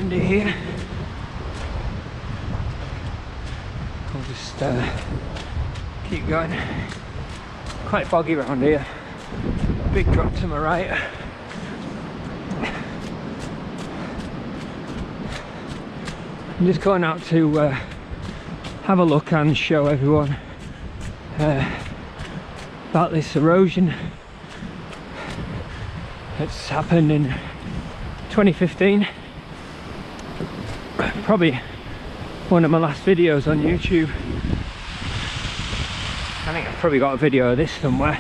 windy here. I'll just keep going. Quite boggy around here. Big drop to my right. I'm just going out to have a look and show everyone about this erosion. It's happened in 2015. Probably one of my last videos on YouTube. I think I've probably got a video of this somewhere.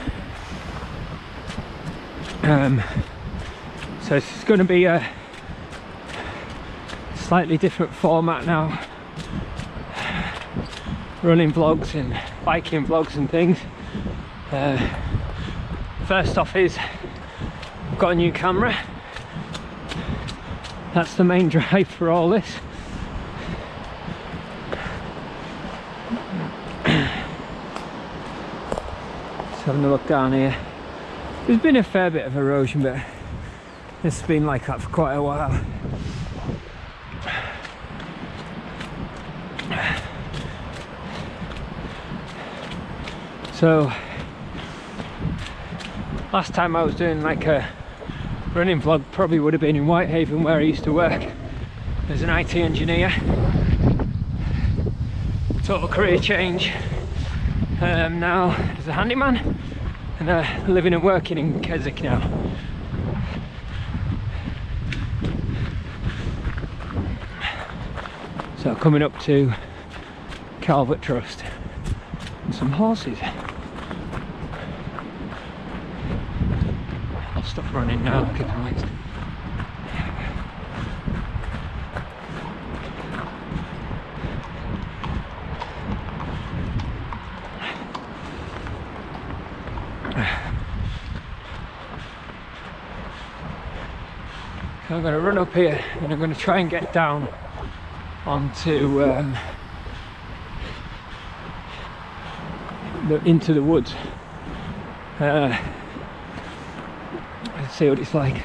So it's going to be a slightly different format now. Running vlogs and biking vlogs and things. First off is I've got a new camera. That's the main drive for all this. Just having a look down here. There's been a fair bit of erosion, but it's been like that for quite a while. So last time I was doing like a running vlog probably would have been in Whitehaven, where I used to work as an IT engineer. Total career change. Now as a handyman, and living and working in Keswick now. So coming up to Calvert Trust and some horses. I'll stop running now, keep the lights. So I'm going to run up here and I'm going to try and get down onto into the woods. Let's see what it's like.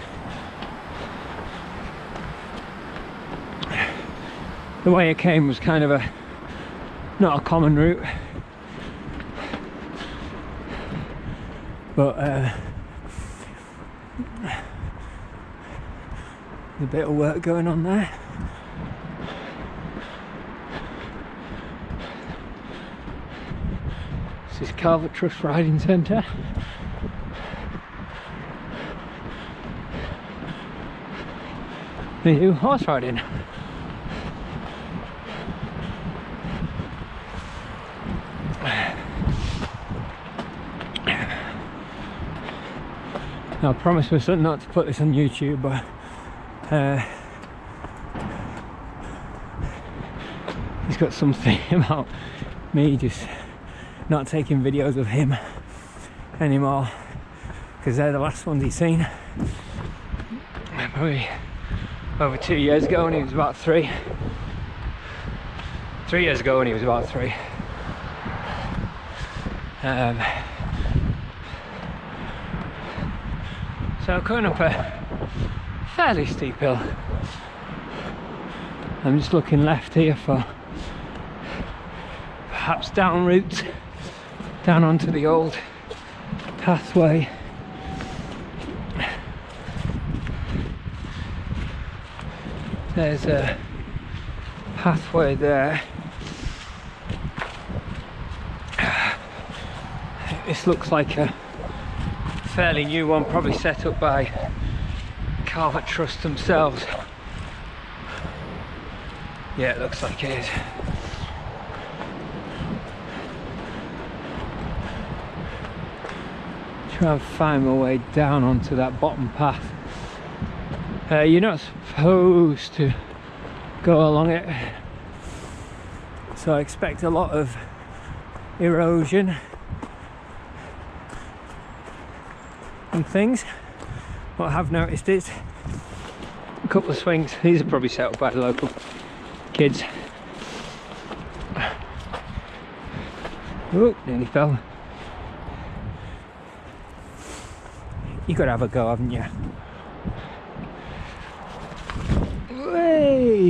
The way I came was kind of not a common route, but a bit of work going on there. This is Calvert Trust Riding Centre. They do horse riding. Now, I promised my son not to put this on YouTube, but he's got something about me just not taking videos of him anymore, because they're the last ones he's seen. Probably over 2 years ago when he was about 3. 3 years ago when he was about 3. So coming up a fairly steep hill. I'm just looking left here for perhaps down routes, down onto the old pathway. There's a pathway there. This looks like a fairly new one, probably set up by Calvert Trust themselves. Yeah, it looks like it is. Try and find my way down onto that bottom path. You're not supposed to go along it, so I expect a lot of erosion and things. What I have noticed is a couple of swings. These are probably set up by the local kids. Oh, nearly fell. You got to have a go, haven't you? Hey!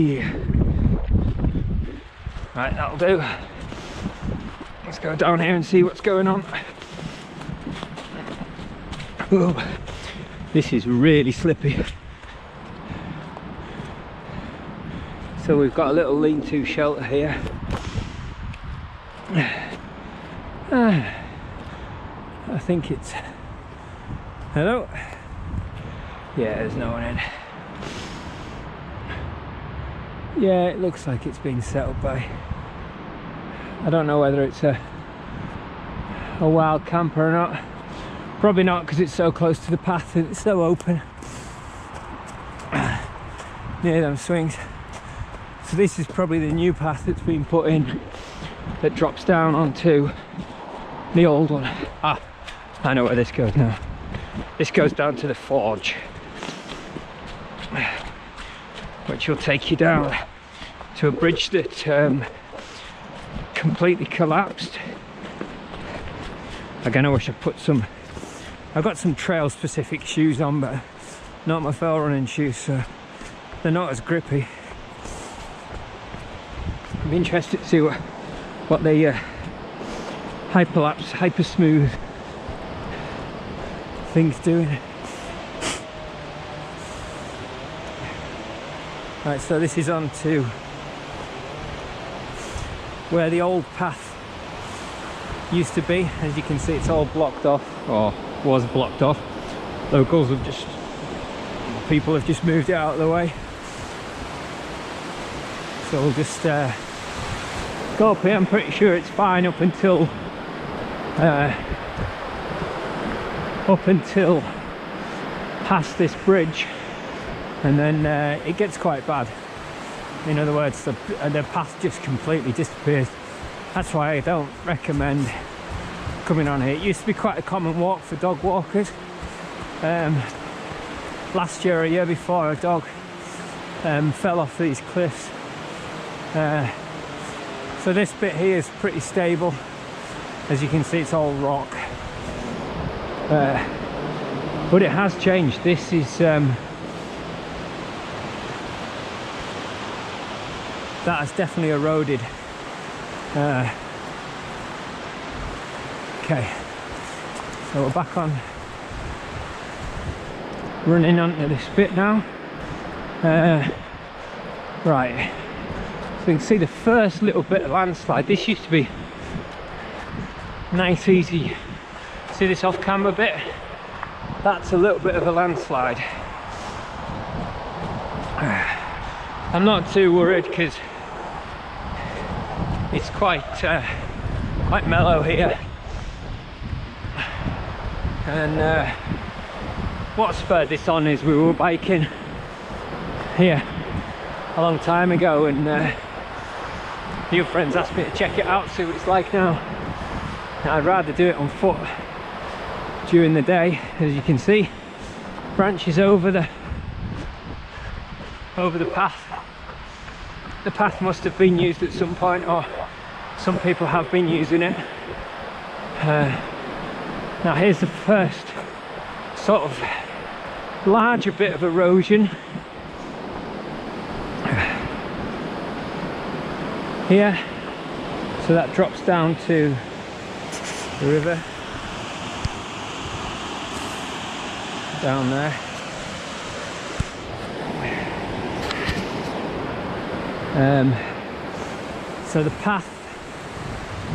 Right, that'll do. Let's go down here and see what's going on. Whoa, this is really slippy. So we've got a little lean-to shelter here. I think it's... Hello? Yeah, there's no one in. Yeah, it looks like it's been set up by... I don't know whether it's a wild camper or not. Probably not, because it's so close to the path and it's so open. Near them swings. So this is probably the new path that's been put in that drops down onto the old one. Ah, I know where this goes now. This goes down to the forge, which will take you down to a bridge that completely collapsed. Again, I wish I put some... I've got some trail specific shoes on, but not my fell running shoes, so they're not as grippy. I'm interested to see what the hyperlapse, hyper smooth thing's doing. Right, so this is on to where the old path used to be. As you can see, it's all blocked off, or was blocked off. Locals have just, people have just moved it out of the way. So we'll just go up here. I'm pretty sure it's fine up until past this bridge, and then it gets quite bad. In other words, the path just completely disappears. That's why I don't recommend coming on here. It used to be quite a common walk for dog walkers. Last year or a year before, a dog fell off these cliffs. So this bit here is pretty stable. As you can see, it's all rock. But it has changed. This is that has definitely eroded. Okay, so we're back on running onto this bit now. Right, so you can see the first little bit of landslide. This used to be nice, easy. See this off camber bit? That's a little bit of a landslide. I'm not too worried because it's quite mellow here. And what spurred this on is we were biking here a long time ago, and a few friends asked me to check it out, see what it's like now. I'd rather do it on foot during the day. As you can see, branches over the path. The path must have been used at some point, or some people have been using it. Now here's the first sort of larger bit of erosion. Here, so that drops down to the river down there. So the path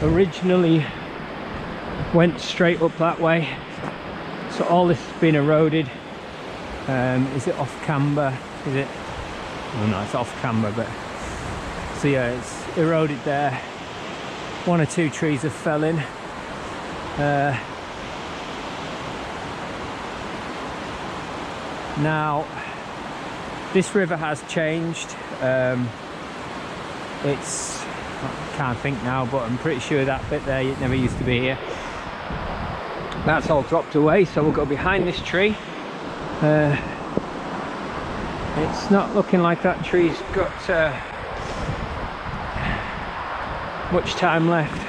originally went straight up that way, so all this has been eroded. Is it off camber? Is it? Oh no, it's off camber, but so yeah, it's eroded there. One or two trees have fell in. Now this river has changed. It's, I can't think now, but I'm pretty sure that bit there, it never used to be here. That's all dropped away, so we'll go behind this tree. It's not looking like that tree's got much time left.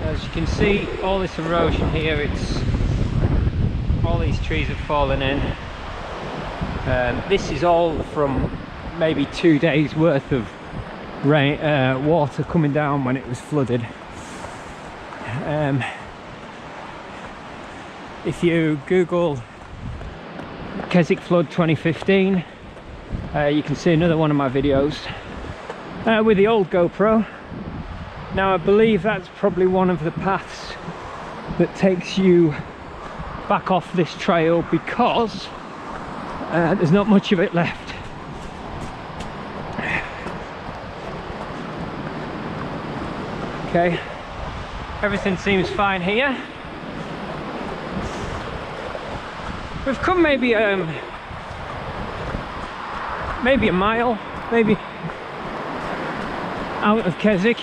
As you can see, all this erosion here, it's all these trees have fallen in. This is all from maybe 2 days worth of rain, water coming down when it was flooded. If you Google Keswick flood 2015, you can see another one of my videos with the old GoPro. Now I believe that's probably one of the paths that takes you back off this trail, because there's not much of it left. Okay, everything seems fine here. We've come maybe a mile, maybe, out of Keswick.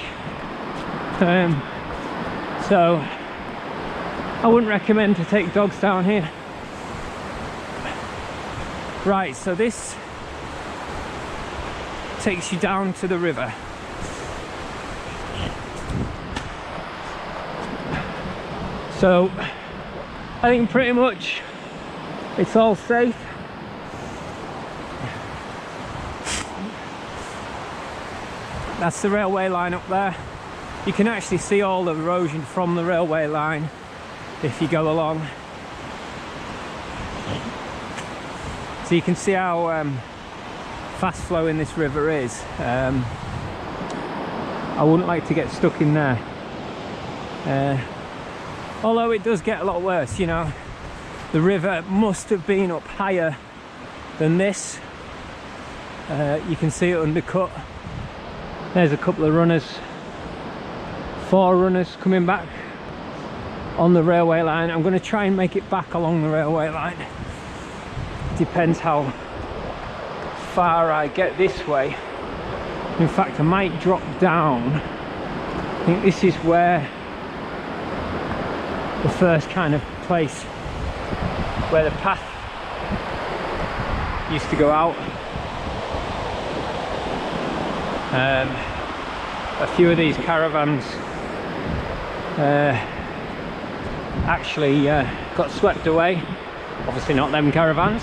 So I wouldn't recommend to take dogs down here. Right, so this takes you down to the river. So I think pretty much it's all safe. That's the railway line up there. You can actually see all the erosion from the railway line if you go along. So you can see how fast flowing this river is. I wouldn't like to get stuck in there. Although it does get a lot worse, you know. The river must have been up higher than this. You can see it undercut. There's a couple of runners, 4 runners coming back on the railway line. I'm going to try and make it back along the railway line. Depends how far I get this way. In fact, I might drop down. I think this is where the first kind of place where the path used to go out. A few of these caravans actually got swept away. Obviously not them caravans.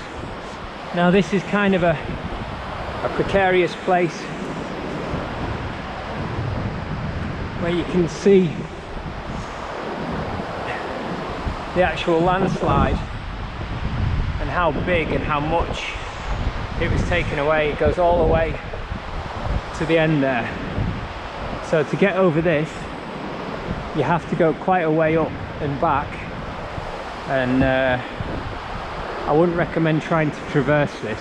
Now this is kind of a precarious place where you can see the actual landslide and how big and how much it was taken away. It goes all the way to the end there. So to get over this, you have to go quite a way up and back, and I wouldn't recommend trying to traverse this.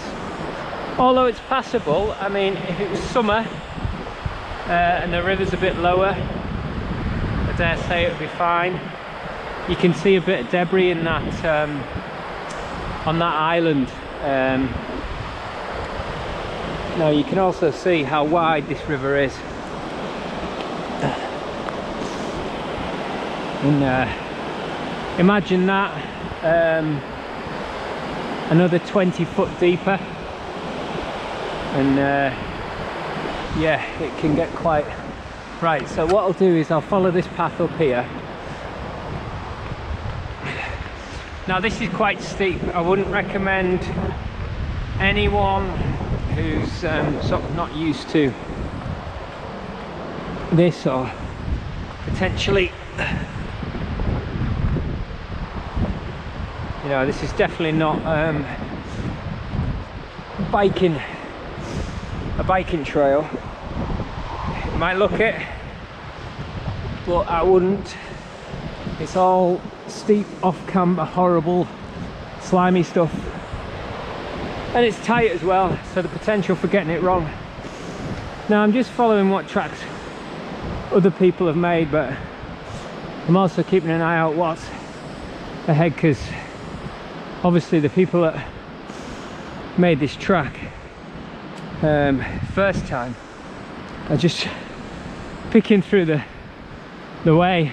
Although it's passable. I mean, if it was summer and the river's a bit lower, I dare say it would be fine. You can see a bit of debris in that on that island. Now you can also see how wide this river is. And imagine that another 20 foot deeper, and yeah, it can get quite right. So what I'll do is I'll follow this path up here. Now this is quite steep. I wouldn't recommend anyone who's sort of not used to this, or potentially, you know, this is definitely not a biking trail. You might look it, but I wouldn't. It's all steep, off camber, horrible, slimy stuff, and it's tight as well, so the potential for getting it wrong. Now I'm just following what tracks other people have made, but I'm also keeping an eye out what's ahead, because obviously the people that made this track first time are just picking through the way,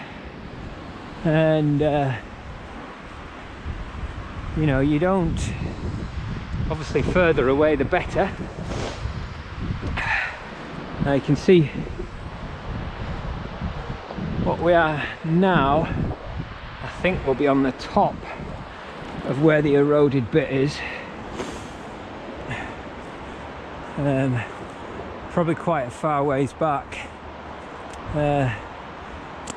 and you know, you don't, obviously further away the better. Now you can see what we are now. I think we'll be on the top of where the eroded bit is. Probably quite a far ways back.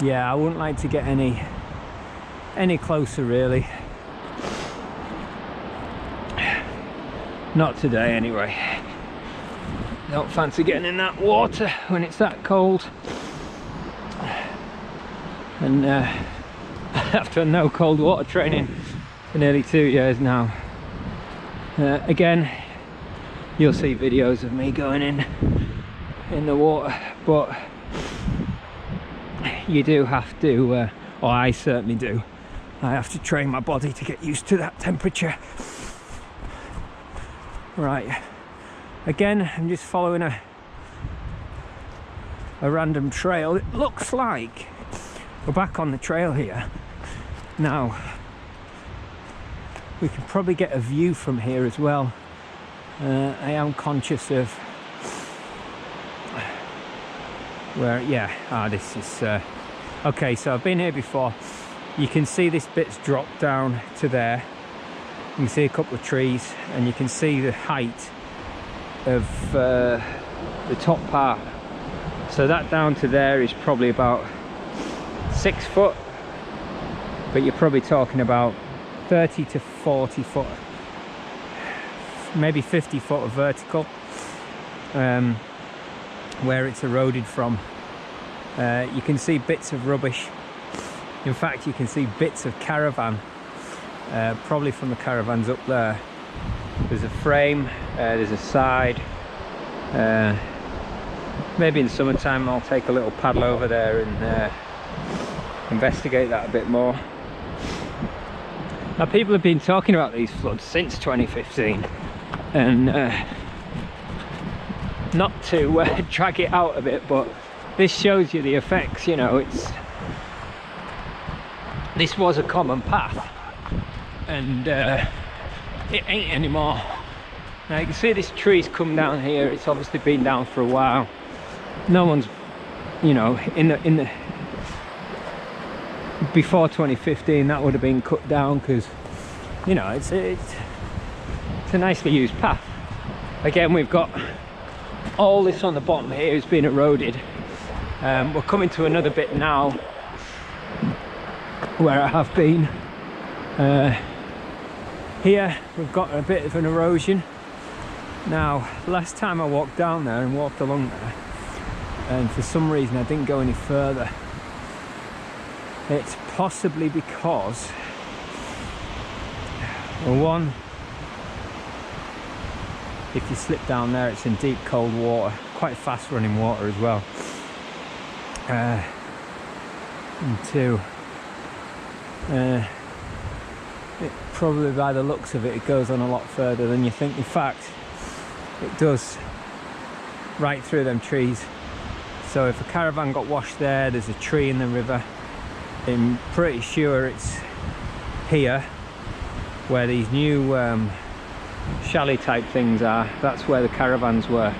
Yeah, I wouldn't like to get any closer really. Not today anyway. Don't fancy getting in that water when it's that cold. And after no cold water training for nearly 2 years now. Again, you'll see videos of me going in the water, but you do have to, or I certainly do, I have to train my body to get used to that temperature. Right, again, I'm just following a random trail. It looks like we're back on the trail here. Now, we can probably get a view from here as well. I am conscious of where, yeah, this is, okay, so I've been here before. You can see this bit's dropped down to there. You can see a couple of trees, and you can see the height of the top part. So that down to there is probably about 6 foot, but you're probably talking about 30 to 40 foot, maybe 50 foot of vertical, where it's eroded from. You can see bits of rubbish. In fact, you can see bits of caravan, probably from the caravans up there. There's a frame, there's a side. Maybe in summertime I'll take a little paddle over there and investigate that a bit more. Now, people have been talking about these floods since 2015, and not to drag it out a bit, but this shows you the effects. You know, this was a common path, and it ain't anymore. Now you can see this tree's come down here. It's obviously been down for a while. No one's, you know, in the before 2015 that would have been cut down, because, you know, it's a nicely used path. Again, we've got all this on the bottom here has been eroded. We're coming to another bit now where I have been. Here we've got a bit of an erosion. Now, last time I walked down there and walked along there, and for some reason I didn't go any further. It's possibly because, well, one, if you slip down there, it's in deep cold water, quite fast running water as well. And two, it probably, by the looks of it, it goes on a lot further than you think. In fact, it does, right through them trees. So if a caravan got washed there, there's a tree in the river. I'm pretty sure it's here where these new chalet type things are. That's where the caravans were.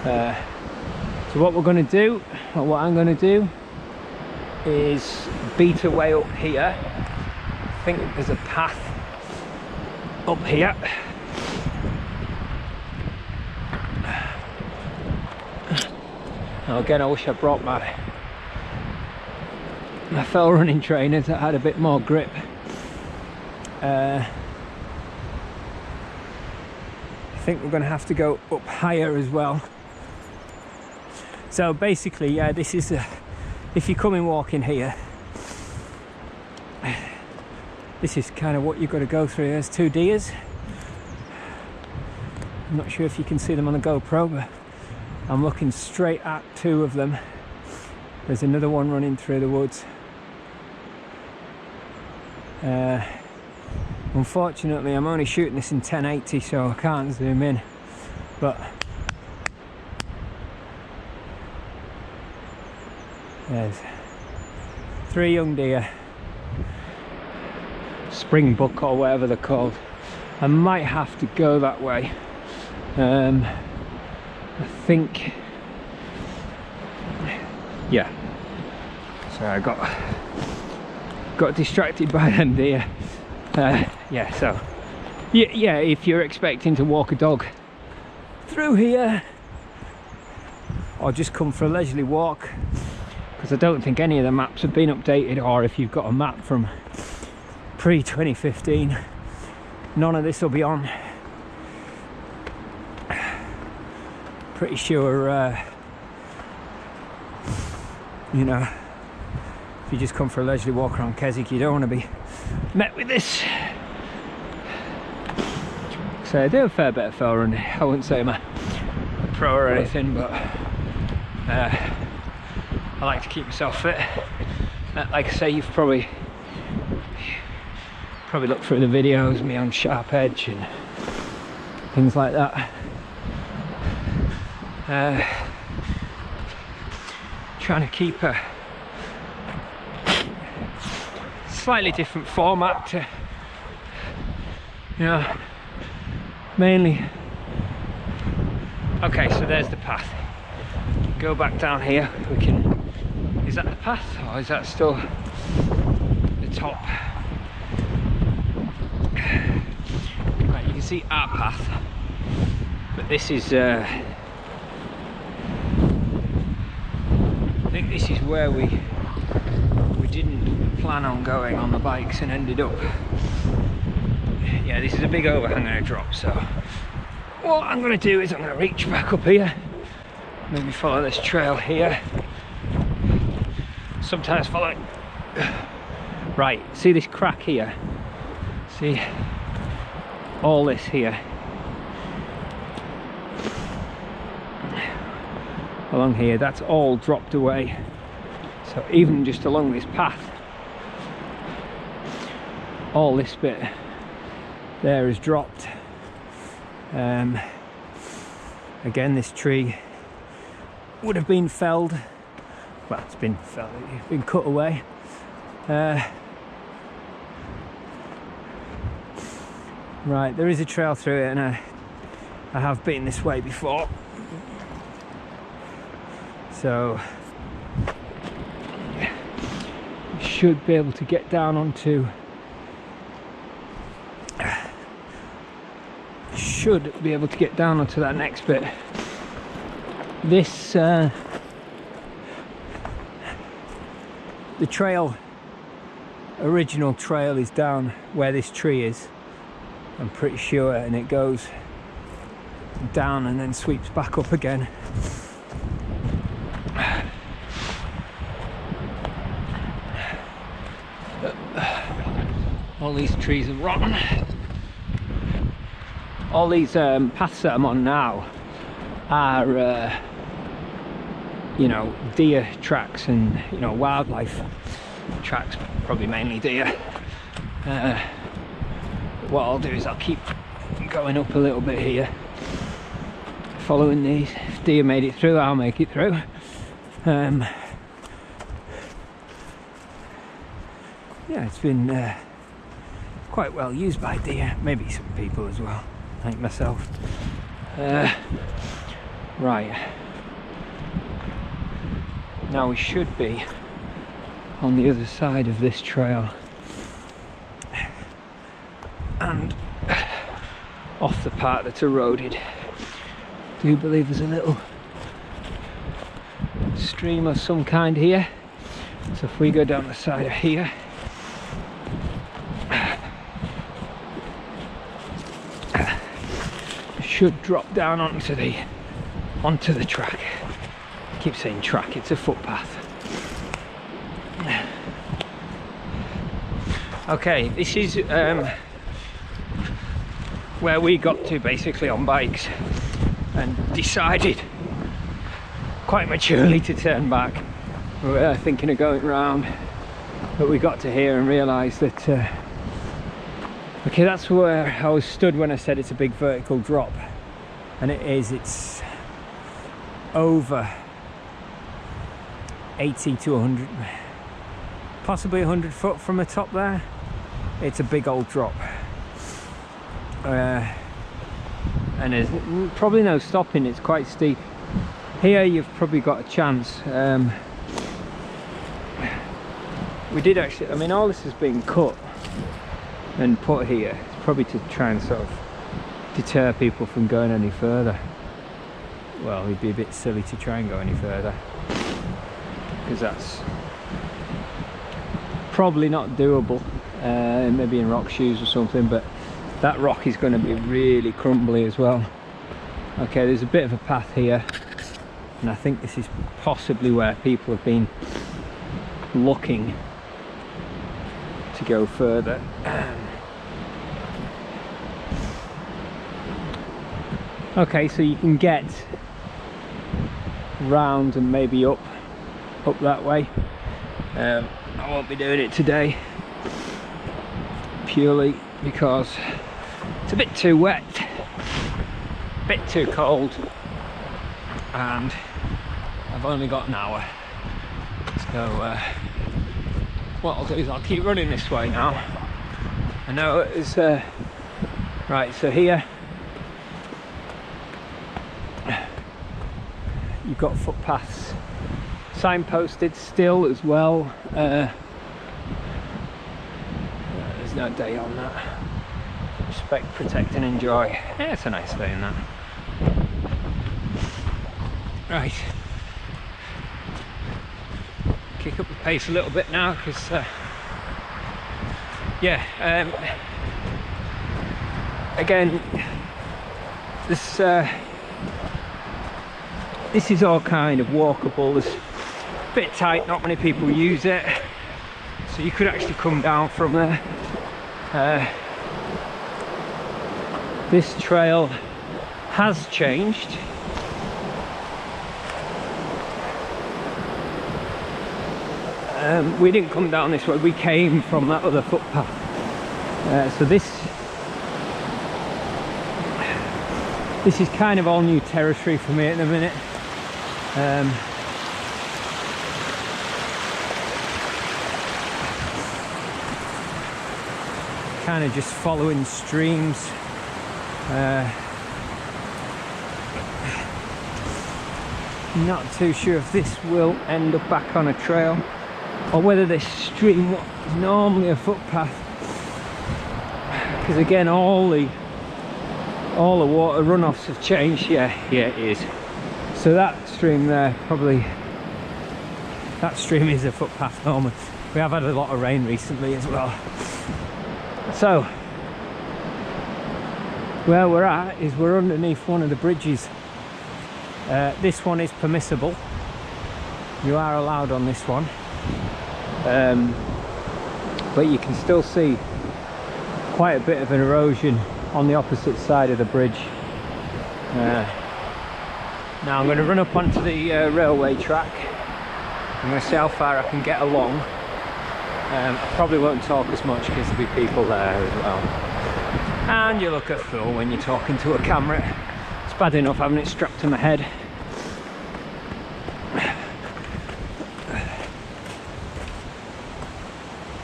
So what we're going to do, or what I'm going to do, is beat away up here. I think there's a path up here. Now again, I wish I brought my fell running trainers that had a bit more grip. I think we're going to have to go up higher as well. So basically, yeah, this is if you come in walking here, this is kind of what you've got to go through. There's 2 deers. I'm not sure if you can see them on the GoPro, but I'm looking straight at 2 of them. There's another one running through the woods. Unfortunately, I'm only shooting this in 1080, so I can't zoom in, but there's 3 young deer, springbuck or whatever they're called. I might have to go that way. I think, yeah. So I got distracted by them deer. Yeah, so yeah, if you're expecting to walk a dog through here, or just come for a leisurely walk, because I don't think any of the maps have been updated, or if you've got a map from pre-2015, none of this will be on. Pretty sure you know, if you just come for a leisurely walk around Keswick, you don't want to be met with this. So I do a fair bit of fell running. I wouldn't say I'm a pro or anything, but I like to keep myself fit. Like I say, you've probably looked through the videos, me on Sharp Edge and things like that. Trying to keep a slightly different format to, you know, mainly. Okay, so there's the path. Go back down here. We can. Is that the path, or is that still the top? Right, you can see our path, but this is. I think this is where we didn't plan on going on the bikes and ended up. Yeah, this is a big overhang and a drop, so what I'm going to do is I'm going to reach back up here, maybe follow this trail here, sometimes follow it. Right, see this crack here, see all this here along here, that's all dropped away. So even just along this path, all this bit there is dropped. Again, this tree would have been felled. Well, it's been felled, it's been cut away. Right, there is a trail through it, and I have been this way before. So you should be able to get down onto, that next bit. This the original trail is down where this tree is, I'm pretty sure, and it goes down and then sweeps back up again. All these trees are rotten. All these paths that I'm on now are you know, deer tracks and, you know, wildlife tracks, probably mainly deer. What I'll do is I'll keep going up a little bit here, following these. If deer made it through, I'll make it through. Yeah, it's been quite well used by deer, maybe some people as well, like myself. Right, now we should be on the other side of this trail and off the part that's eroded. I do believe there's a little stream of some kind here, so if we go down the side of here, it should drop down onto the track. I keep saying track, it's a footpath. Okay, this is where we got to basically on bikes and decided quite maturely to turn back. We were thinking of going round, but we got to here and realised that okay, that's where I was stood when I said it's a big vertical drop, and it is. It's over 80 to 100, possibly 100 foot from the top there. It's a big old drop, and there's probably no stopping. It's quite steep. Here you've probably got a chance. We did actually, I mean, all this has been cut and put here. It's probably to try and sort of deter people from going any further. well, it'd be a bit silly to try and go any further, because that's probably not doable. Maybe in rock shoes or something, but that rock is going to be really crumbly as well. Okay, there's a bit of a path here, and I think this is possibly where people have been looking to go further. Okay, so you can get round and maybe up that way. I won't be doing it today, purely because it's a bit too wet, a bit too cold, and I've only got an hour. So what I'll do is I'll keep running this way now. I know it's right, so here you've got footpaths signposted still as well. There's no date on that. Respect, protect and enjoy. Yeah, it's a nice day in that. Right, kick up the pace a little bit now, because yeah, again, this is all kind of walkable. It's a bit tight, not many people use it, so you could actually come down from there. This trail has changed. We didn't come down this way, we came from that other footpath. So this is kind of all new territory for me at the minute. Kind of just following streams. Not too sure if this will end up back on a trail, or whether this stream is normally a footpath, because again all the water runoffs have changed. Yeah, it is. So that stream there, probably that stream is a footpath normally. We have had a lot of rain recently as well. So where we're at is we're underneath one of the bridges. This one is permissible, you are allowed on this one, but you can still see quite a bit of an erosion on the opposite side of the bridge. Now I'm going to run up onto the railway track. I'm going to see how far I can get along. I probably won't talk as much because there'll be people there as well, and you look a fool when you're talking to a camera. It's bad enough having it strapped to my head.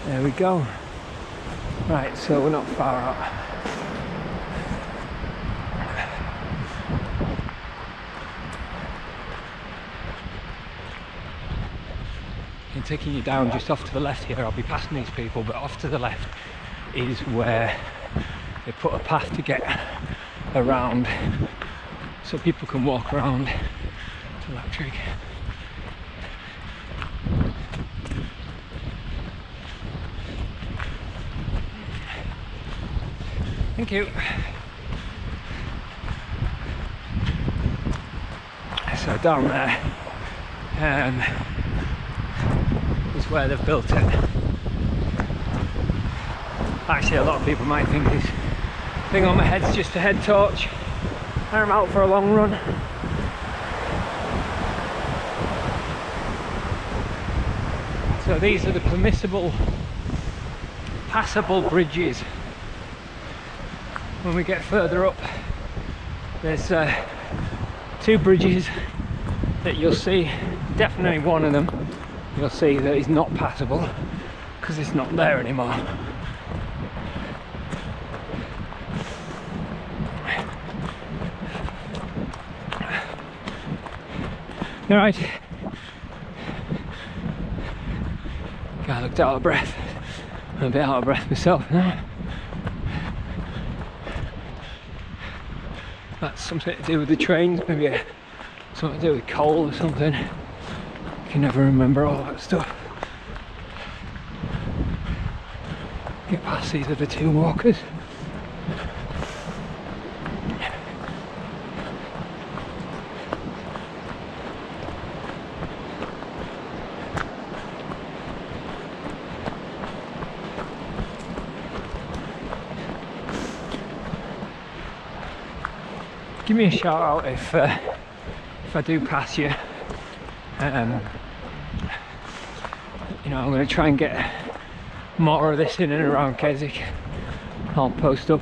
There we go. Right, so we're not far out. I'm taking you down just off to the left here. I'll be passing these people, but off to the left is where they put a path to get around, so people can walk around to that tree. Thank you. So down there is where they've built it. Actually, a lot of people might think this thing on my head's just a head torch. I'm out for a long run. So these are the permissible, passable bridges. When we get further up, there's two bridges that you'll see, definitely one of them you'll see that is not passable because it's not there anymore. All right, I looked out of breath. I'm a bit out of breath myself now. That's something to do with the trains, maybe a something to do with coal or something. I can never remember all that stuff. Get past these other two walkers. Give me a shout out if I do pass you. You know, I'm going to try and get more of this in and around Keswick. I'll post up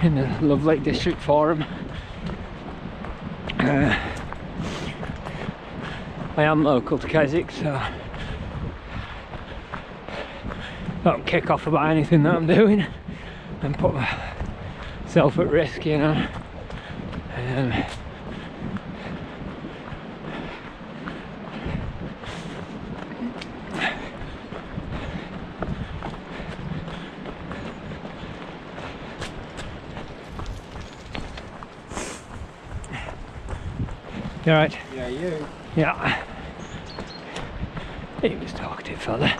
in the Love Lake District Forum. I am local to Keswick, so don't kick off about anything that I'm doing and put myself at risk, you know. You alright? Yeah, you. Yeah. He was talkative fella.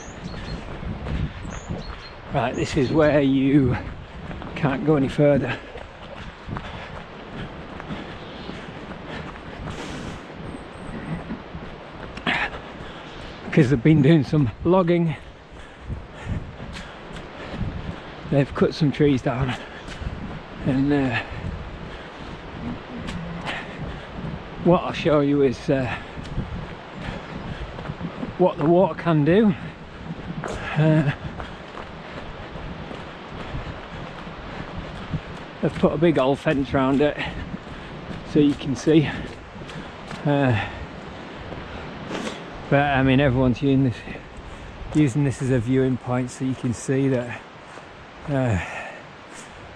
Right, this is where you can't go any further. Because they've been doing some logging. They've cut some trees down and what I'll show you is what the water can do. They've put a big old fence around it so you can see. But I mean, everyone's using this as a viewing point so you can see that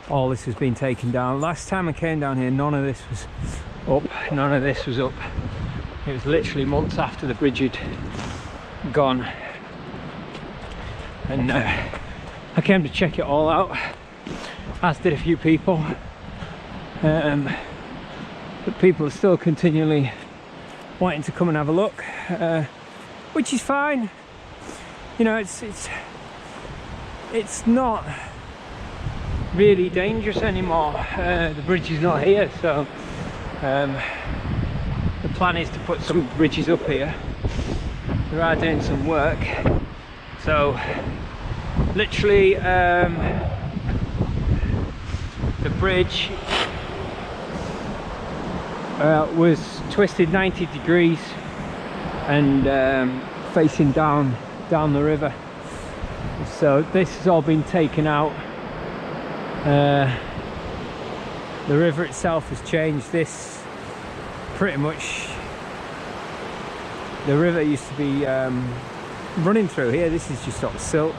all this has been taken down. Last time I came down here, none of this was up, none of this was up. It was literally months after the bridge had gone, and I came to check it all out, as did a few people. But people are still continually wanting to come and have a look, which is fine. You know, it's not really dangerous anymore. The bridge is not here, so the plan is to put some bridges up here. We are doing some work, so literally the bridge was twisted 90 degrees and facing down the river. So this has all been taken out. The river itself has changed. This pretty much, the river used to be running through here. This is just sort of silt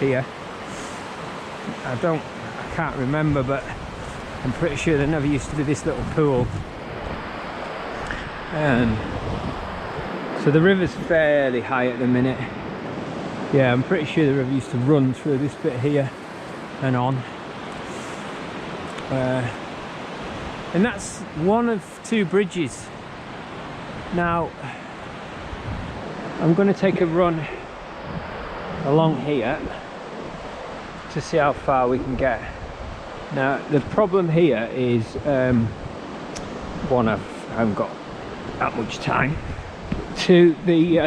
here. I can't remember, but I'm pretty sure there never used to be this little pool. So the river's fairly high at the minute. Yeah, I'm pretty sure the river used to run through this bit here and on. And that's one of two bridges. Now, I'm going to take a run along here to see how far we can get. Now, the problem here is, one, I haven't got that much time. To the,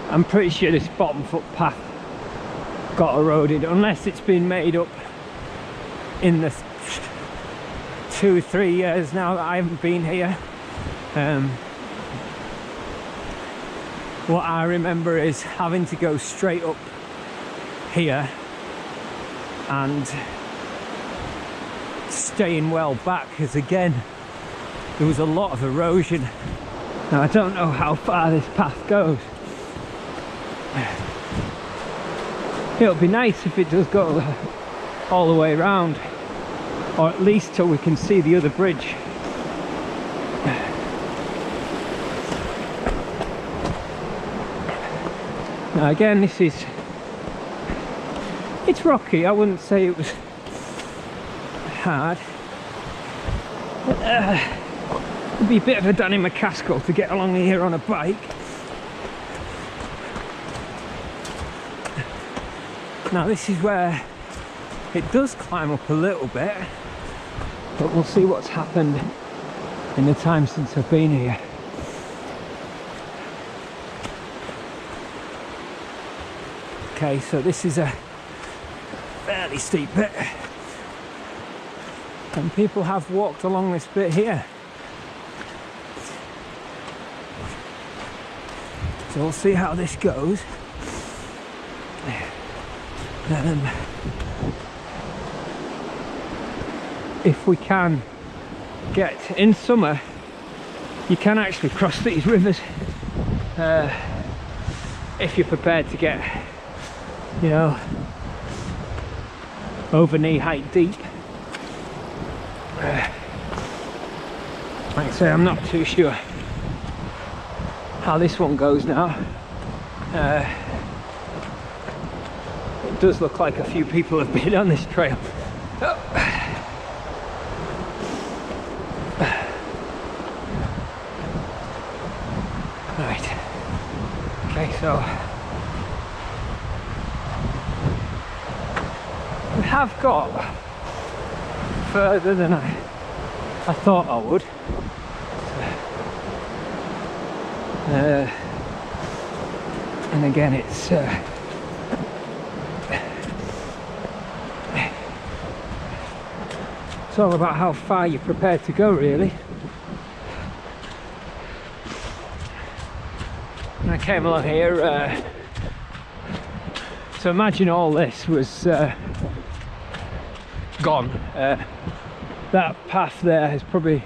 I'm pretty sure this bottom footpath got eroded, unless it's been made up in the 2 or 3 years now that I haven't been here. What I remember is having to go straight up here and staying well back, because again there was a lot of erosion. Now I don't know how far this path goes. It'll be nice if it does go all the way around, or at least till we can see the other bridge. Now again, it's rocky. I wouldn't say it was hard. It'd be a bit of a Danny McCaskill to get along here on a bike. Now this is where it does climb up a little bit, but we'll see what's happened in the time since I've been here. Okay, so this is a fairly steep bit, and people have walked along this bit here. So we'll see how this goes. If we can get in summer, you can actually cross these rivers if you're prepared to get, you know, over knee height deep. Like I say, I'm not too sure how this one goes now. It does look like a few people have been on this trail. Right. Okay, so we have got further than I thought I would. And again, it's all about how far you're prepared to go, really. When I came along here, so imagine all this was gone. That path there has probably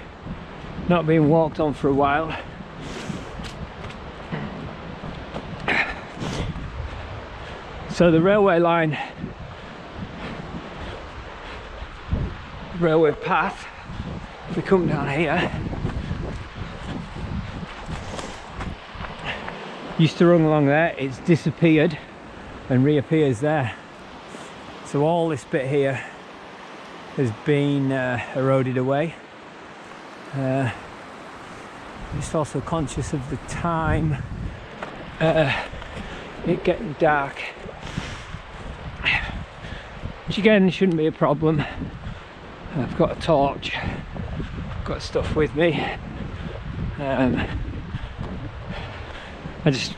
not been walked on for a while. So the railway line, railway path, if we come down here, used to run along there. It's disappeared and reappears there. So all this bit here has been eroded away. Just also conscious of the time, it getting dark, which again shouldn't be a problem. I've got a torch, got stuff with me. I just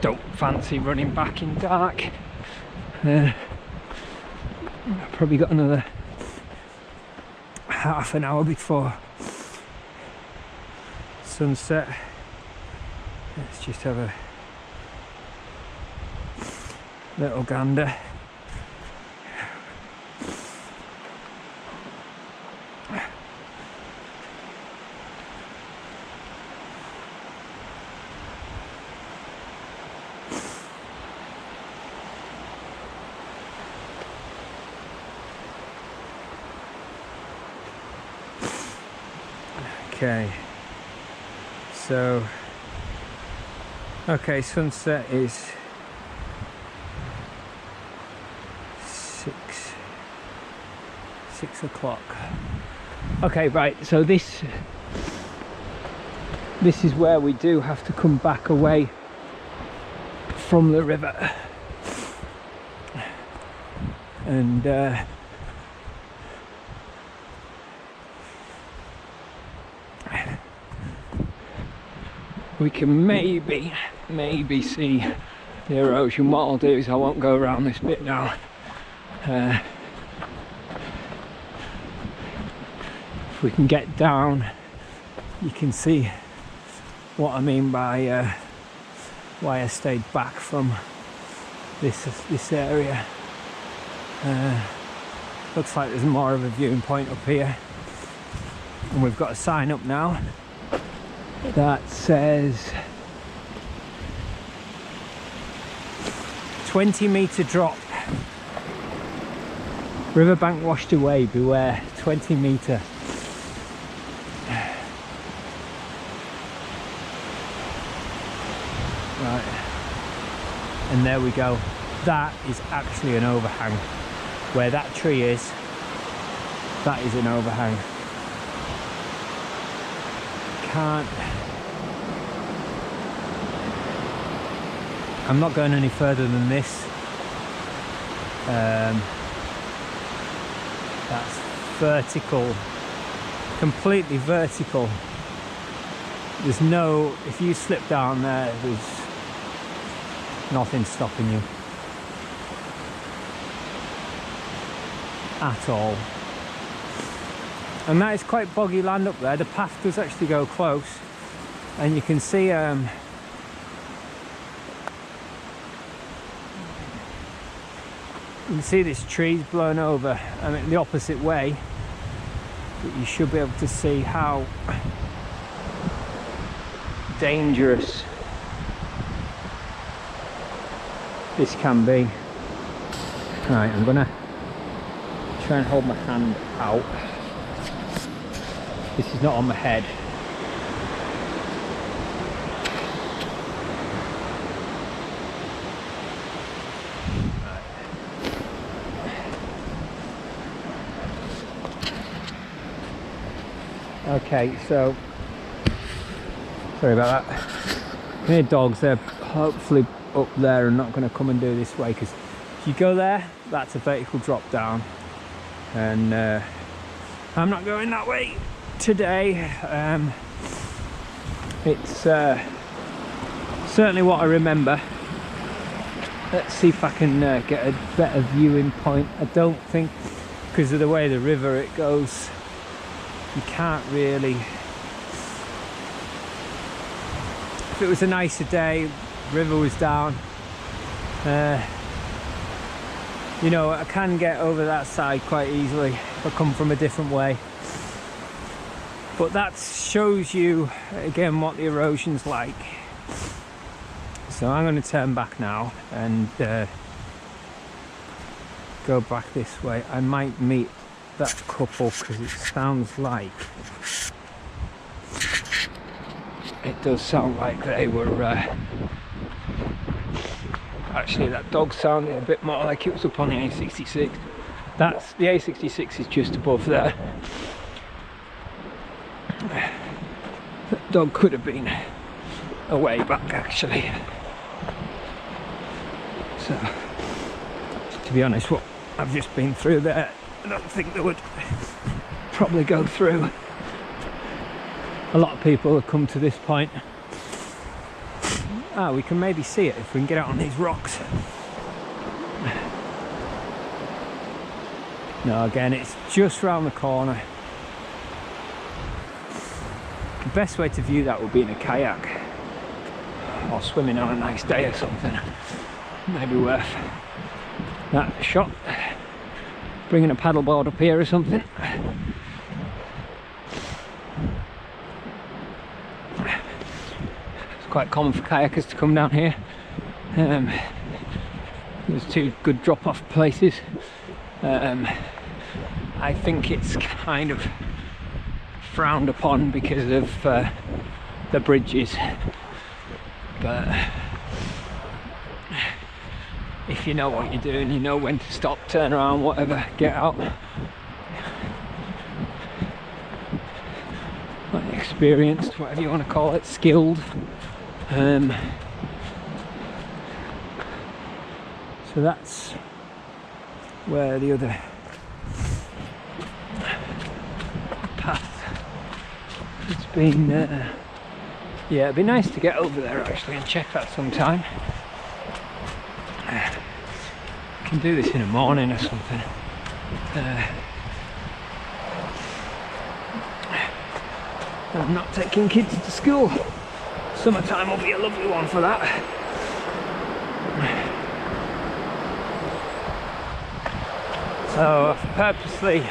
don't fancy running back in dark. I've probably got another half an hour before sunset. Let's just have a little gander. Okay, so sunset is 6 o'clock. Okay, right, so this is where we do have to come back away from the river, and we can maybe see the erosion. What I'll do is I won't go around this bit now. If we can get down, you can see what I mean by why I stayed back from this area. Looks like there's more of a viewing point up here, and we've got a sign up now that says 20-meter drop, riverbank washed away, beware, 20-meter. Right, and there we go. That is actually an overhang. Where that tree is, that is an overhang. can't. I'm not going any further than this. That's vertical, completely vertical. There's no, if you slip down there, there's nothing stopping you at all. And that is quite boggy land up there. The path does actually go close, and you can see you can see this tree's blown over, I mean the opposite way, but you should be able to see how dangerous this can be. Right, I'm gonna try and hold my hand out. This is not on my head. Okay, so sorry about that. Here, dogs, they're hopefully up there and not going to come and do this way, because if you go there, that's a vertical drop down, and I'm not going that way today. It's certainly what I remember. Let's see if I can get a better viewing point. I don't think, because of the way the river it goes, you can't really. If it was a nicer day, river was down, you know, I can get over that side quite easily if I come from a different way. But that shows you again what the erosion's like. So I'm going to turn back now and go back this way. I might meet that couple, because it sounds like, it does sound like they were actually, that dog sounded a bit more like it was up on the A66. That's the A66 is just above there. That dog could have been a way back actually. So to be honest, what I've just been through there, I don't think they would probably go through. A lot of people have come to this point. Ah, we can maybe see it if we can get out on these rocks. No, again, it's just round the corner. The best way to view that would be in a kayak or swimming on a nice day or something. Maybe worth that shot. Bringing a paddleboard up here or something. It's quite common for kayakers to come down here. There's two good drop-off places. I think it's kind of frowned upon because of the bridges, but if you know what you're doing, you know when to stop, turn around, whatever, get out. Like experienced, whatever you want to call it, skilled. So that's where the other path has been. Yeah, it'd be nice to get over there actually and check that sometime. Can do this in the morning or something. I'm not taking kids to school. Summertime will be a lovely one for that. So I've purposely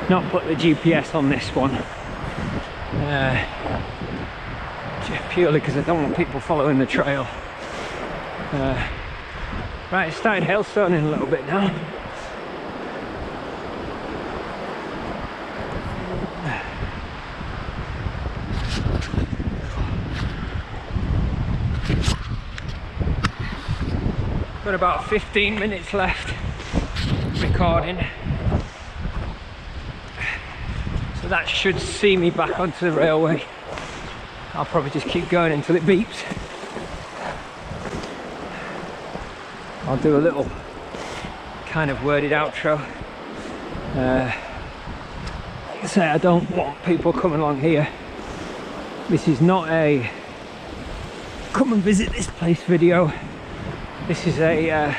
not put the GPS on this one, purely because I don't want people following the trail. Right, it started hailstoning a little bit now. Got about 15 minutes left recording. So that should see me back onto the railway. I'll probably just keep going until it beeps. I'll do a little kind of worded outro. Like I say, I don't want people coming along here. This is not a come and visit this place video. This is a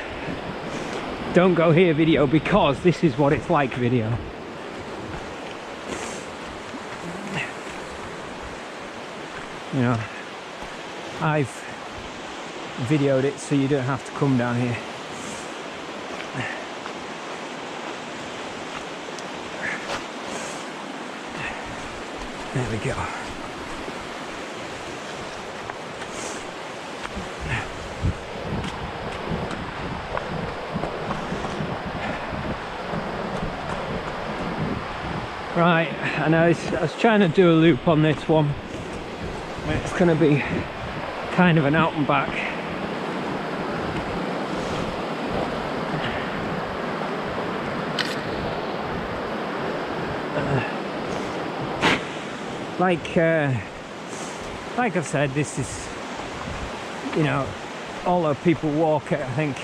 don't go here video, because this is what it's like video. You know, I've videoed it so you don't have to come down here. There we go. Right, and I was trying to do a loop on this one. It's going to be kind of an out and back. Like I've said, this is, you know, although people walk it, I think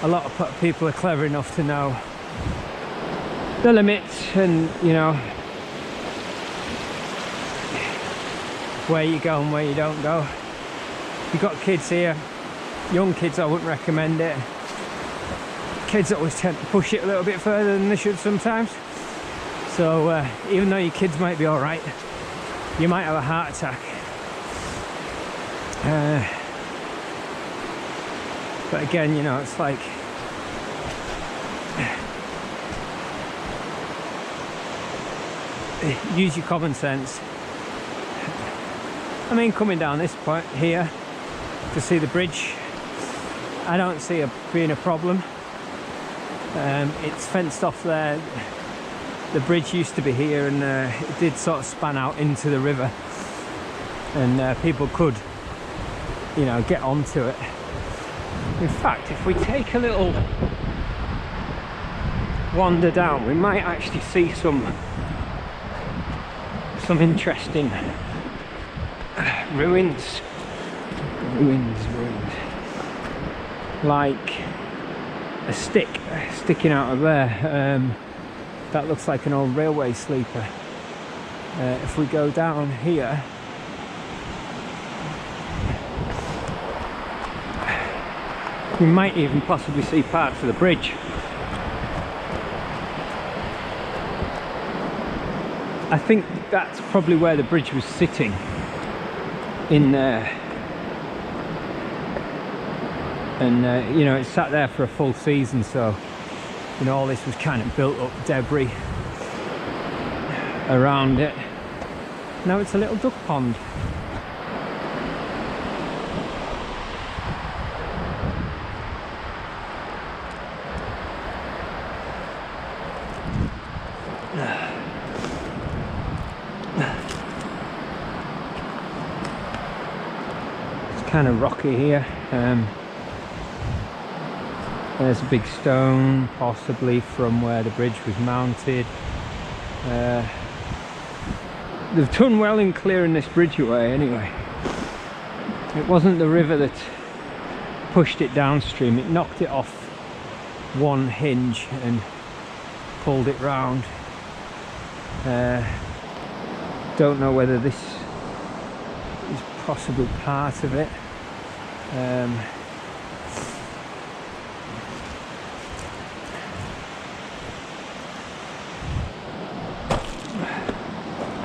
a lot of people are clever enough to know the limits and, you know, where you go and where you don't go. If you've got kids here, young kids, I wouldn't recommend it. Kids always tend to push it a little bit further than they should sometimes. So even though your kids might be alright, you might have a heart attack. But again, you know, it's like, use your common sense. I mean, coming down this point here to see the bridge, I don't see it being a problem. It's fenced off there. The bridge used to be here, and it did sort of span out into the river, and people could, you know, get onto it. In fact, if we take a little wander down, we might actually see some interesting ruins, like a stick sticking out of there. That looks like an old railway sleeper. If we go down here, we might even possibly see parts of the bridge. I think that's probably where the bridge was sitting, in there. And you know, it sat there for a full season, so you know, all this was kind of built up debris around it. Now it's a little duck pond. It's kind of rocky here. There's a big stone, possibly from where the bridge was mounted. They've done well in clearing this bridge away anyway. It wasn't the river that pushed it downstream, it knocked it off one hinge and pulled it round. Don't know whether this is possibly part of it.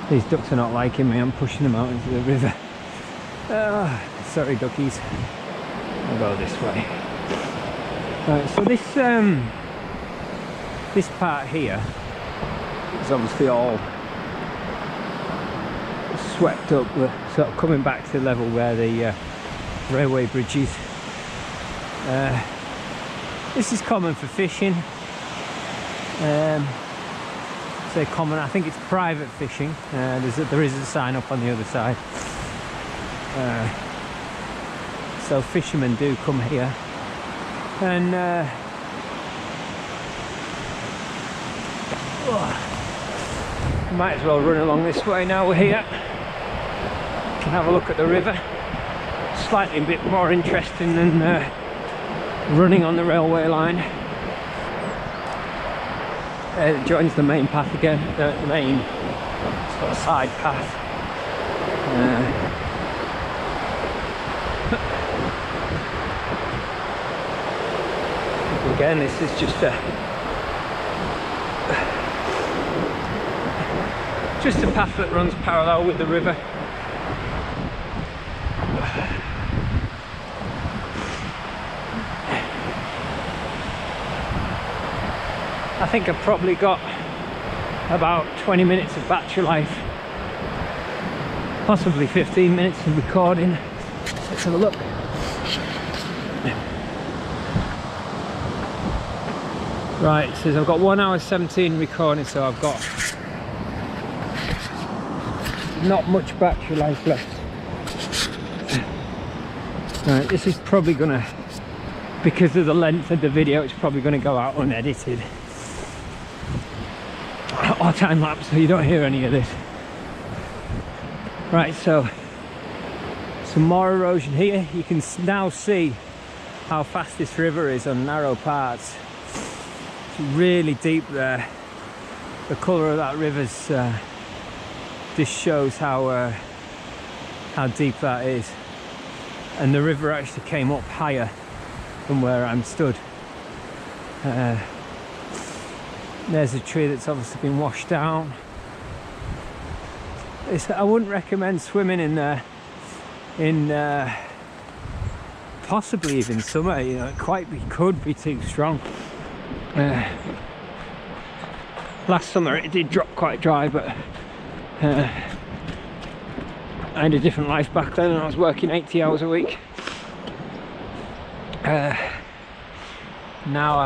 These ducks are not liking me, I'm pushing them out into the river. Sorry duckies. I'll go this way. Right, so this part here is obviously all swept up, sort of coming back to the level where the railway bridge is. This is common for fishing. Say common, I think it's private fishing. There is a sign up on the other side. So fishermen do come here, and Might as well run along this way now we're here. Can have a look at the river. Slightly a bit more interesting than running on the railway line. It joins the main path again, the main sort of side path. Again, this is just a path that runs parallel with the river. I think I've probably got about 20 minutes of battery life, possibly 15 minutes of recording. Let's have a look. Right, it says I've got 1 hour 17 recording, so I've got not much battery life left. Right, this is probably gonna, because of the length of the video, it's probably gonna go out unedited or time lapse, so you don't hear any of this. Right, so some more erosion here. You can now see how fast this river is on narrow parts. It's really deep there. The colour of that river's this shows how deep that is, and the river actually came up higher from where I'm stood. There's a tree that's obviously been washed down. I wouldn't recommend swimming in there in possibly even summer. You know, it could be too strong. Last summer it did drop quite dry, but I had a different life back then, and I was working 80 hours a week. Now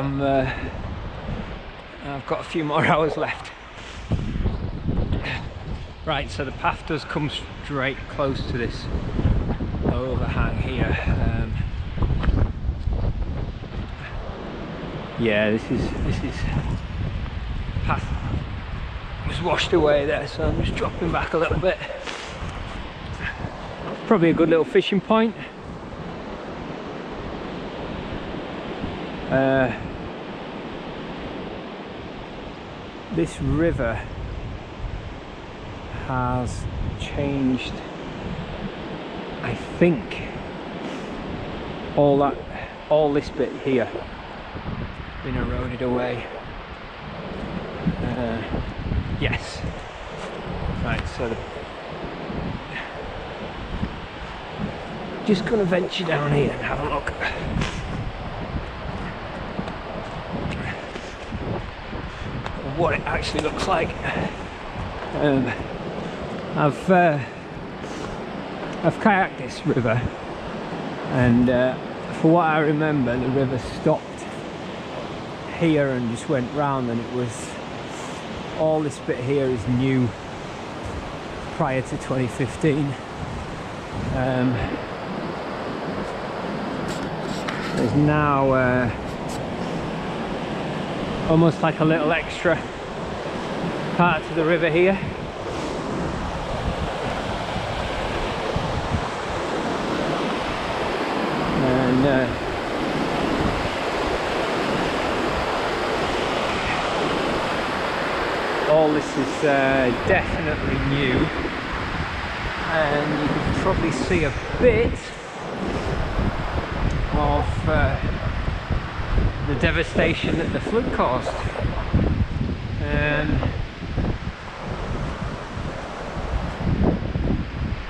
I've got a few more hours left. Right, so the path does come straight close to this overhang here. Yeah, this is path was washed away there, so I'm just dropping back a little bit. Probably a good little fishing point. This river has changed, I think, all this bit here been eroded away. Yes. Right, so just gonna venture down here and have a look. What it actually looks like. I've kayaked this river, and for what I remember, the river stopped here and just went round, and it was all this bit here is new prior to 2015. There's now almost like a little extra part to the river here. And all this is definitely new, and you can probably see a bit of the devastation that the flood caused.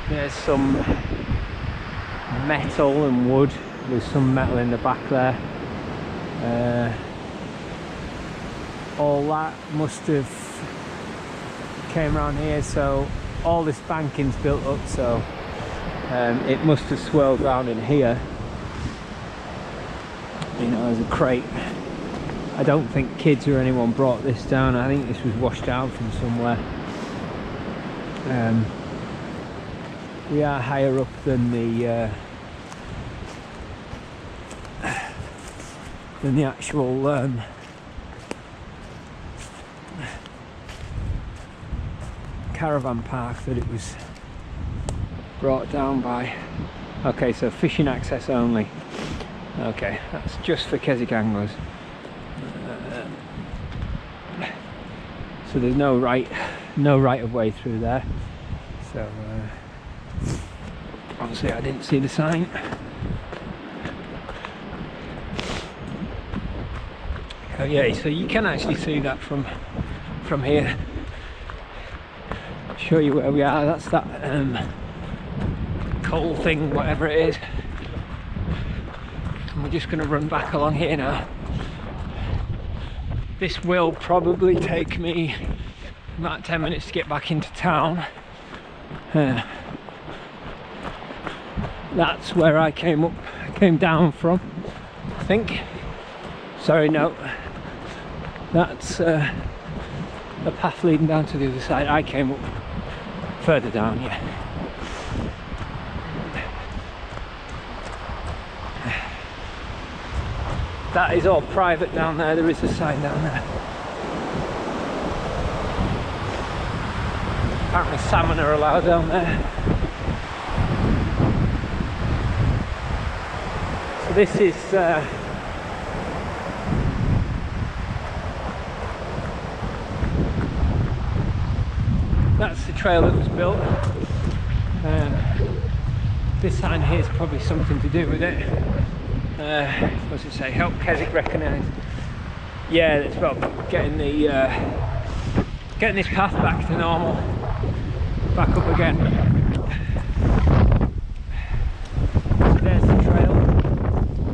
There's some metal and wood. There's some metal in the back there. All that must have came around here, so all this banking's built up, so it must have swirled around in here. You know, as a crate. I don't think kids or anyone brought this down. I think this was washed out from somewhere. We are higher up than the actual caravan park that it was brought down by. Okay, so fishing access only. Okay, that's just for Keswick anglers. So there's no right of way through there. So obviously I didn't see the sign. Oh yeah, so you can actually see that from here. Show you where we are. That's that coal thing, whatever it is. And we're just going to run back along here now. This will probably take me about 10 minutes to get back into town. That's where I came down from, I think. Sorry, no. That's a path leading down to the other side. I came up further down, yeah. That is all private down there. There is a sign down there. Apparently salmon are allowed down there. So this is that's the trail that was built. This sign here is probably something to do with it. What does it say? Help Keswick recognise. Yeah, it's about getting the getting this path back to normal, back up again. So there's the trail.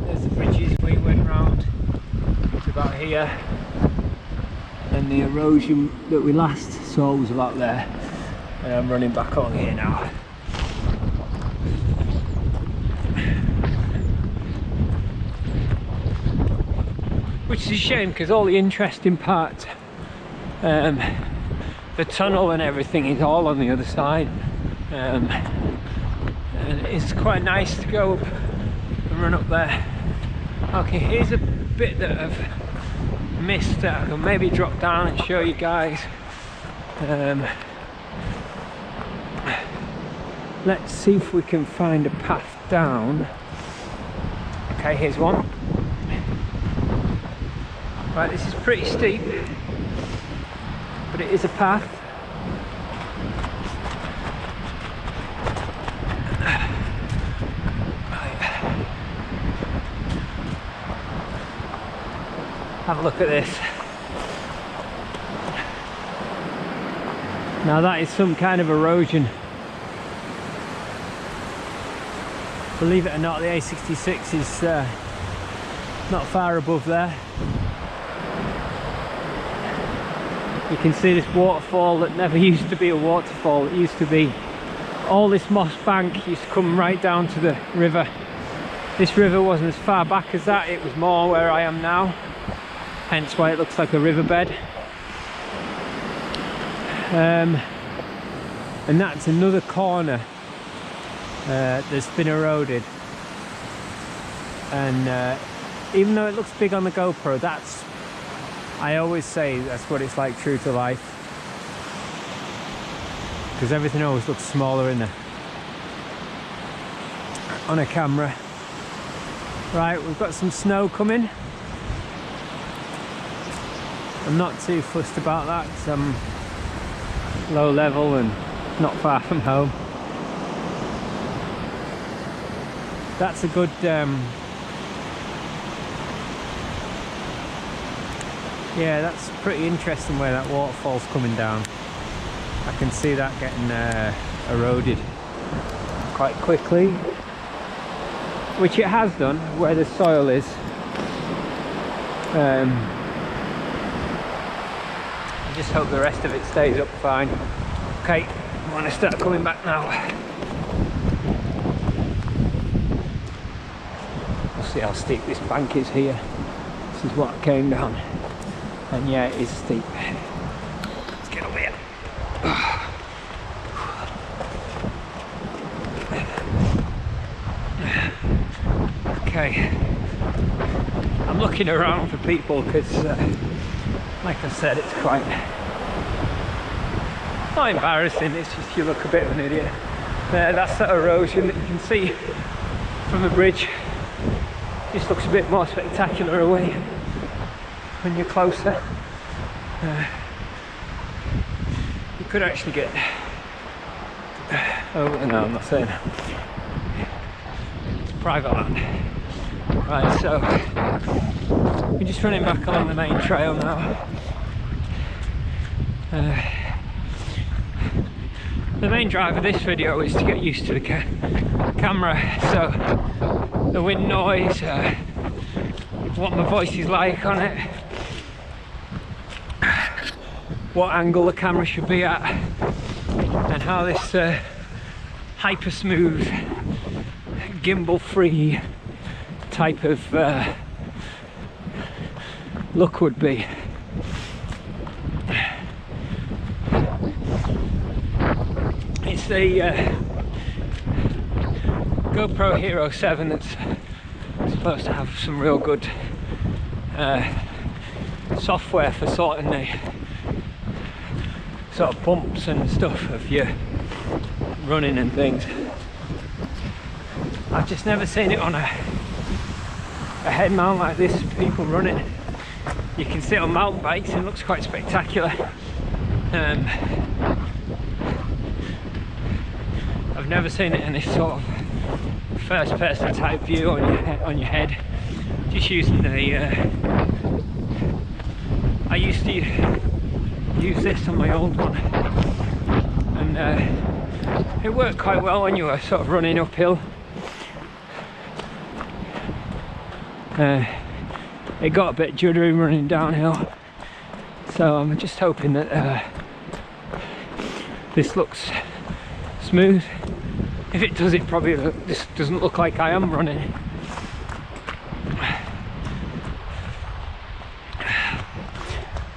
There's the bridges we went round to about here, and the erosion that we last saw was about there. And I'm running back on here now. Which is a shame, because all the interesting parts, the tunnel and everything, is all on the other side. And it's quite nice to go up and run up there. Okay, here's a bit that I've missed that I can maybe drop down and show you guys. Let's see if we can find a path down. Okay, here's one. Right, this is pretty steep, but it is a path. Right. Have a look at this. Now that is some kind of erosion. Believe it or not, the A66 is not far above there. You can see this waterfall that never used to be a waterfall. It used to be, all this moss bank used to come right down to the river. This river wasn't as far back as that, it was more where I am now, hence why it looks like a riverbed. And that's another corner that's been eroded, and even though it looks big on the GoPro, that's, I always say that's what it's like true to life, because everything always looks smaller in there on a camera. Right, we've got some snow coming. I'm not too fussed about that because I'm low level and not far from home. That's a good yeah, that's pretty interesting where that waterfall's coming down. I can see that getting eroded quite quickly, which it has done where the soil is. I just hope the rest of it stays up fine. Okay, I want to start coming back now. We'll see how steep this bank is here. This is what I came down. And yeah, it is steep. Let's get over here. Okay. I'm looking around for people because, like I said, it's quite not embarrassing, it's just you look a bit of an idiot. That's that erosion that you can see from the bridge. Just looks a bit more spectacular away when you're closer. You could actually get... oh no, I'm not saying that. It's private land. Right, so we're just running back along the main trail now. The main drive of this video is to get used to the camera, so the wind noise, what my voice is like on it, what angle the camera should be at, and how this hyper smooth, gimbal free type of look would be. It's the GoPro Hero 7 that's supposed to have some real good software for sorting the sort of bumps and stuff of your running and things. I've just never seen it on a head mount like this, people running. You can sit on mountain bikes and it looks quite spectacular. I've never seen it in this sort of first person type view on your head. Just using the I used to use this on my old one, and it worked quite well when you were sort of running uphill. It got a bit juddery running downhill, so I'm just hoping that this looks smooth. If it does, it probably just doesn't look like I am running.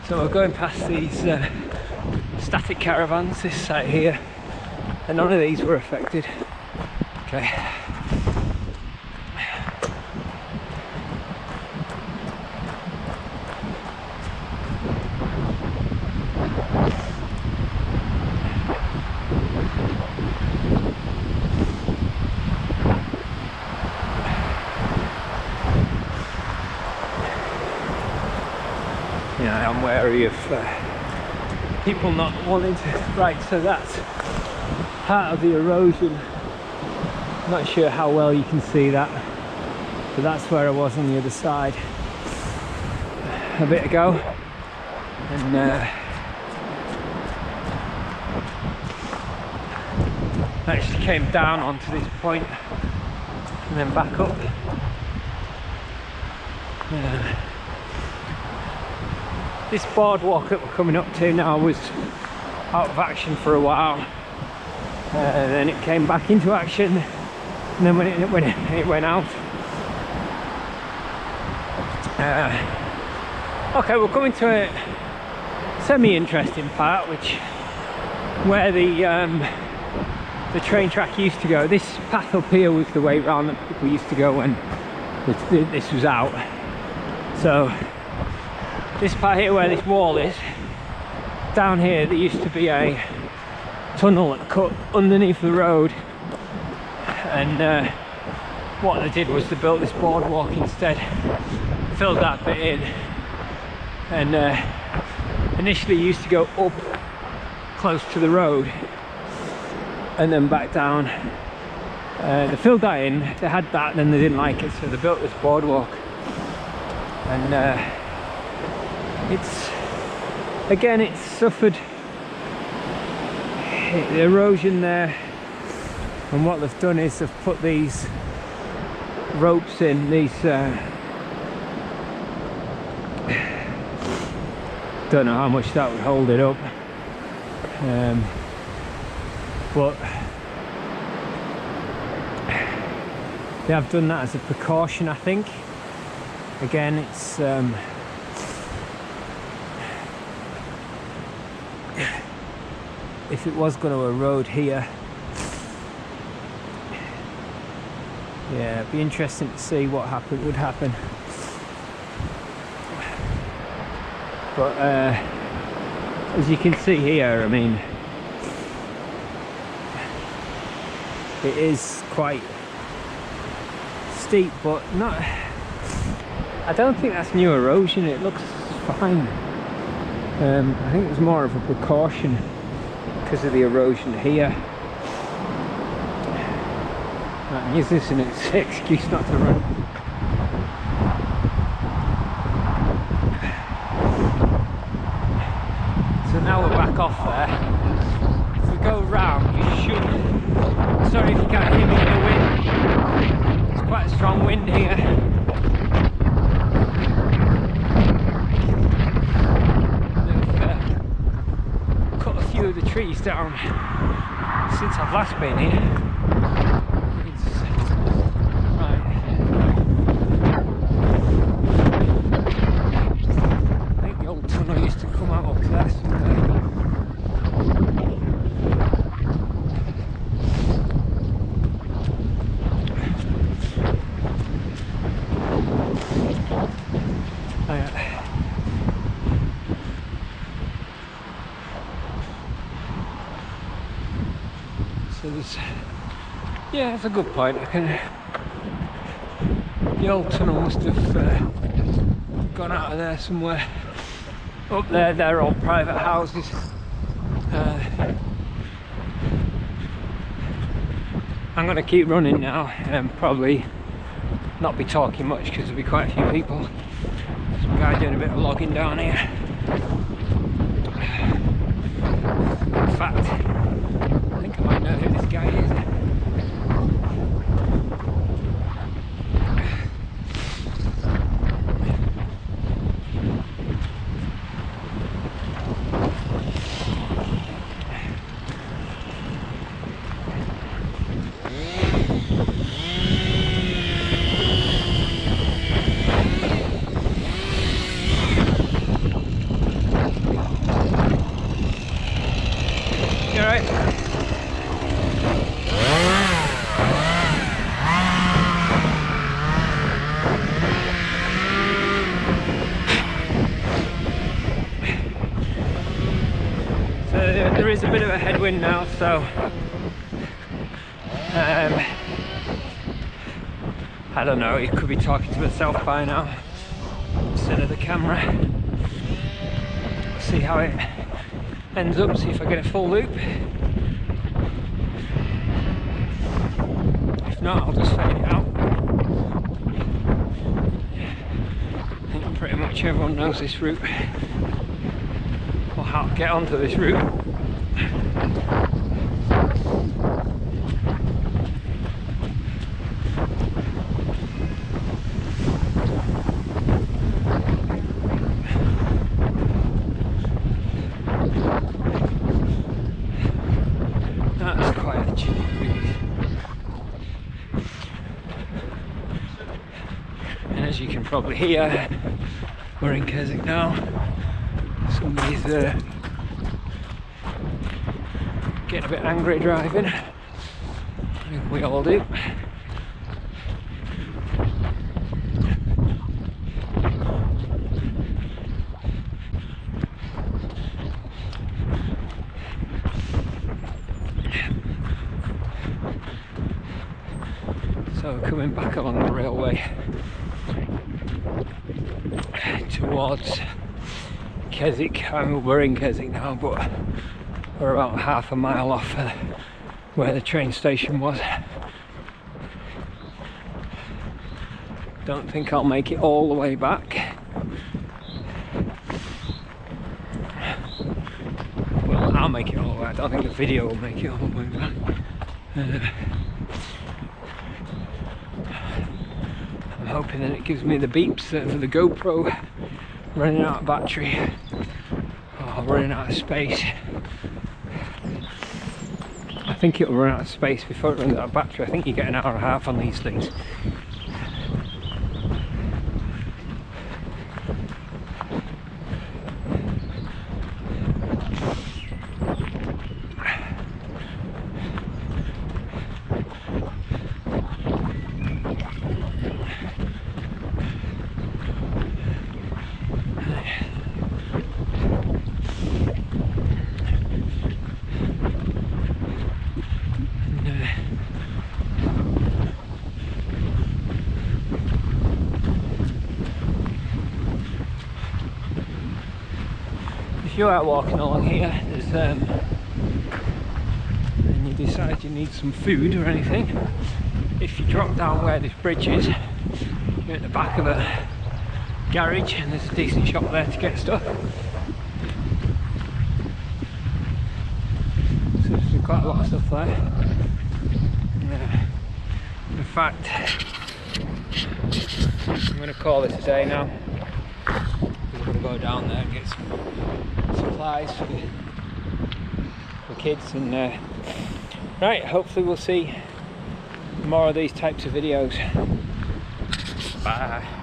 So we're going past these static caravans, this side here, and none of these were affected. Okay. Yeah, I'm wary of people not wanting to. Right, so that's part of the erosion. Not sure how well you can see that, but that's where I was on the other side a bit ago, and I actually came down onto this point and then back up. This boardwalk that we're coming up to now was out of action for a while, then it came back into action, and then when it went out. Okay, we're coming to a semi-interesting part, where the train track used to go. This path up here was the way round that people used to go when this was out. So this part here where this wall is, down here there used to be a tunnel that cut underneath the road, and what they did was they built this boardwalk instead, filled that bit in, and initially used to go up close to the road and then back down. They filled that in, they had that, and then they didn't like it, so they built this boardwalk. And it's suffered the erosion there, and what they've done is they've put these ropes in, these don't know how much that would hold it up, but they have done that as a precaution, I think. Again, it's if it was going to erode here, yeah, it'd be interesting to see what would happen. But as you can see here, I mean, it is quite steep, but not. I don't think that's new erosion. It looks fine. I think it was more of a precaution because of the erosion here. I'm using this as an excuse not to run. So now we're back off there. If we go round, you should. Sorry if you can't hear me in the wind. It's quite a strong wind here. They've cut a few of the trees down since I've last been here. So there's, yeah, it's a good point. The old tunnel must have gone out of there somewhere. Up there, they're all private houses. I'm going to keep running now and probably not be talking much because there'll be quite a few people. Some guy doing a bit of logging down here. In fact, I think I might know who this guy is. There is a bit of a headwind now, so I don't know, it could be talking to myself by now instead of the camera. See how it ends up, see if I get a full loop. If not, I'll just fade it out. I think pretty much everyone knows this route, or how to get onto this route. That's quite a cheap route. And as you can probably hear, we're in Keswick now. Somebody's getting a bit angry driving. I think we all do. So coming back along the railway towards Keswick. I mean, we're in Keswick now, but we're about half a mile off where the train station was. Don't think I'll make it all the way back. Well, I'll make it all the way. I don't think the video will make it all the way back. I'm hoping that it gives me the beeps for the GoPro running out of battery or running out of space. I think it'll run out of space before it runs out of battery. I think you get an hour and a half on these things. if you're out walking along here, there's and you decide you need some food or anything, if you drop down where this bridge is, you're at the back of a garage and there's a decent shop there to get stuff. So there's quite a lot of stuff there. In fact, I'm going to call it a day now. We're going to go down there and get some supplies for kids, and right, hopefully we'll see more of these types of videos. Bye.